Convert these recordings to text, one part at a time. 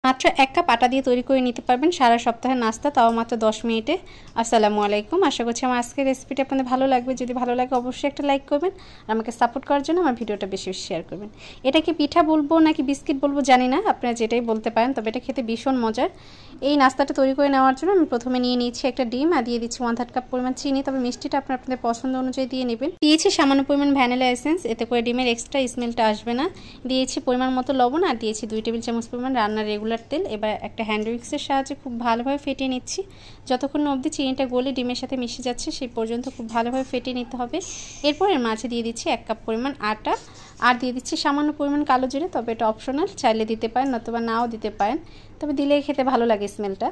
মাত্র 1 কাপ আটা দিয়ে তৈরি করে নিতে পারবেন সারা সপ্তাহের নাস্তা, তাও মাত্র 10 মিনিটে। আসসালামু আলাইকুম, আশা করছি আমার আজকের রেসিপিটা আপনাদের ভালো লাগবে। যদি ভালো লাগে অবশ্যই একটা লাইক করবেন আর আমাকে সাপোর্ট করার জন্য আমার ভিডিওটা বেশি বেশি শেয়ার করবেন। এটা কি পিঠা বলবো নাকি বিস্কিট বলবো জানি না, আপনারা যেটাই বলতে পারেন, তবে এটা খেতে ভীষণ মজার। এই নাস্তাটা তৈরি করে নেওয়ার জন্য আমি প্রথমে নিয়ে নিয়েছি একটা ডিম আর দিয়ে দিচ্ছি 1/3 কাপ পরিমাণ চিনি, তবে মিষ্টিটা আপনাদের পছন্দ অনুযায়ী দিয়ে নেবেন। দিয়েছি সামান্য পরিমাণ ভ্যানিলা এসেন্স, এতে করে ডিমের এক্সট্রা স্মেলটা আসবে না। দিয়েছি পরিমাণ মতো লবণ আর দিয়েছি 2 টেবিল চামচ পরিমাণ রান্নার রেগুলার তেল। এবার একটা হ্যান্ড উইক্সের সাহায্যে খুব ভালোভাবে ফেটিয়ে নিচ্ছি। যতক্ষণ অবধি চিনিটা গলে ডিমের সাথে মিশে যাচ্ছে সেই পর্যন্ত খুব ভালোভাবে ফেটিয়ে নিতে হবে। এরপর এর মাঝে দিয়ে দিচ্ছি 1 কাপ পরিমাণ আটা আর দিয়ে দিচ্ছি সামান্য পরিমাণ কালো জিরে, তবে এটা অপশনাল, চাইলে দিতে পারেন নতুবা নাও দিতে পারেন, তবে দিলেই খেতে ভালো লাগে স্মেলটা।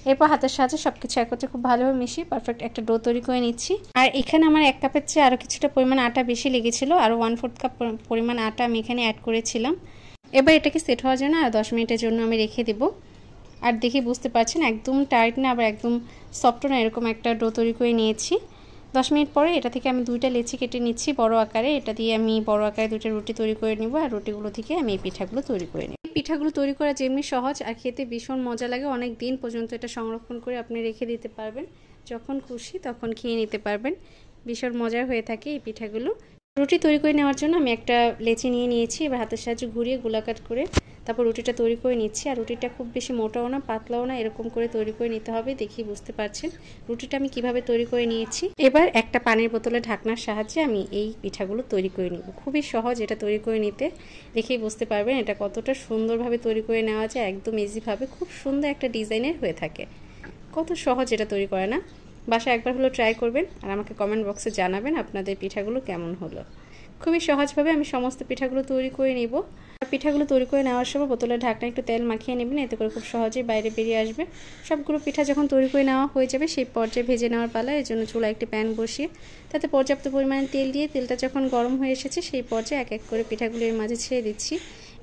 এরপর হাতের সাহায্যে সবকিছু একত্রে খুব ভালোভাবে মিশিয়ে পারফেক্ট একটা ডো তৈরি করে নিচ্ছি। আর এখানে আমার 1 কাপের চেয়ে আরও কিছুটা পরিমাণ আটা বেশি লেগেছিল, আরও 1/4 কাপ পরিমাণ আটা আমি এখানে অ্যাড করেছিলাম। এবার এটাকে সেট হওয়ার জন্য আর 10 মিনিটের জন্য আমি রেখে দেবো। আর দেখে বুঝতে পারছেন একদম টাইট না আবার একদম সফট না, এরকম একটা ডো তৈরি করে নিয়েছি। 10 মিনিট পরে এটা থেকে আমি 2টা লেচি কেটে নিচ্ছি বড় আকারে। এটা দিয়ে আমি বড় আকারে 2টা রুটি তৈরি করে নিব আর রুটিগুলো থেকে আমি এই পিঠাগুলো তৈরি করে নিব। পিঠাগুলো তৈরি করা যেমনি সহজ আর খেতে ভীষণ মজা লাগে, অনেক দিন পর্যন্ত এটা সংরক্ষণ করে আপনি রেখে দিতে পারবেন, যখন খুশি তখন খেয়ে নিতে পারবেন। ভীষণ মজার হয়ে থাকে এই পিঠাগুলো। রুটি তৈরি করে নেওয়ার জন্য আমি একটা লেচি নিয়ে নিয়েছি, এবার হাতের সাহায্যে ঘুরিয়ে গোলাকার করে তারপর রুটিটা তৈরি করে নিচ্ছি। আর রুটিটা খুব বেশি মোটাও না পাতলাও না, এরকম করে তৈরি করে নিতে হবে। দেখেই বুঝতে পারছেন রুটিটা আমি কিভাবে তৈরি করে নিয়েছি। এবার একটা পানির বোতলে ঢাকনার সাহায্যে আমি এই পিঠাগুলো তৈরি করে নিব। খুবই সহজ এটা তৈরি করে নিতে, দেখেই বুঝতে পারবেন এটা কতটা সুন্দরভাবে তৈরি করে নেওয়া যায়, একদম ইজিভাবে। খুব সুন্দর একটা ডিজাইনের হয়ে থাকে, কত সহজ এটা তৈরি করে না। বাসায় একবার হলো ট্রাই করবেন আর আমাকে কমেন্ট বক্সে জানাবেন আপনাদের পিঠাগুলো কেমন হলো। খুবই সহজভাবে আমি সমস্ত পিঠাগুলো তৈরি করে নিব। পিঠাগুলো তৈরি করে নেওয়ার সময় বোতলের ঢাকনা একটু তেল মাখিয়ে নেবেন, এতে করে খুব সহজেই বাইরে বেরিয়ে আসবে। সবগুলো পিঠা যখন তৈরি করে নেওয়া হয়ে যাবে সেই পর্যায়ে ভেজে নেওয়ার পালা। এর জন্য চুলায় একটি প্যান বসিয়ে তাতে পর্যাপ্ত পরিমাণে তেল দিয়ে তেলটা যখন গরম হয়ে এসেছে সেই পর্যায়ে এক এক করে পিঠাগুলো এর মাঝে ছেড়ে দিচ্ছি।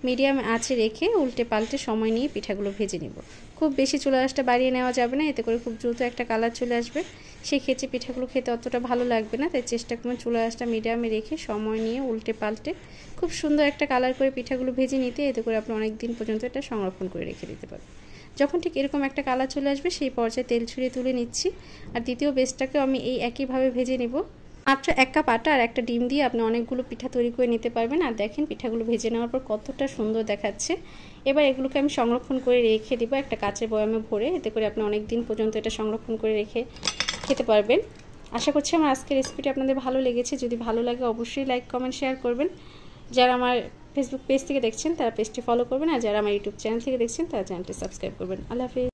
মিডিয়াম আঁচে রেখে উল্টে পাল্টে সময় নিয়ে পিঠাগুলো ভেজে নেব। খুব বেশি চুলা আঁচটা বাড়িয়ে নেওয়া যাবে না, এতে করে খুব দ্রুত একটা কালার চলে আসবে, সেই ক্ষেত্রে পিঠাগুলো খেতে অতটা ভালো লাগবে না। তাই চেষ্টা করবেন চুলা আঁচটা মিডিয়ামে রেখে সময় নিয়ে উল্টে পাল্টে খুব সুন্দর একটা কালার করে পিঠাগুলো ভেজে নিতে, এতে করে আপনি অনেক দিন পর্যন্ত এটা সংরক্ষণ করে রেখে দিতে পারবেন। যখন ঠিক এরকম একটা কালার চলে আসবে সেই পর্যায়ে তেল ছড়িয়ে তুলে নিচ্ছি। আর দ্বিতীয় বেসটাকেও আমি এই একইভাবে ভেজে নেব। মাত্র 1 কাপ আটা আর একটা ডিম দিয়ে আপনি অনেকগুলো পিঠা তৈরি করে নিতে পারবেন। আর দেখেন পিঠাগুলো ভেজে নেওয়ার পর কতটা সুন্দর দেখাচ্ছে। এবার এগুলোকে আমি সংরক্ষণ করে রেখে দেবো একটা কাচের বয়ামে ভরে, এতে করে আপনি অনেক দিন পর্যন্ত এটা সংরক্ষণ করে রেখে খেতে পারবেন। আশা করছি আমার আজকের রেসিপিটা আপনাদের ভালো লেগেছে। যদি ভালো লাগে অবশ্যই লাইক কমেন্ট শেয়ার করবেন। যারা আমার ফেসবুক পেজ থেকে দেখছেন তারা পেজটি ফলো করবেন, আর যারা আমার ইউটিউব চ্যানেল থেকে দেখছেন তারা চ্যানেলটি সাবস্ক্রাইব করবেন। আল্লাহ হাফেজ।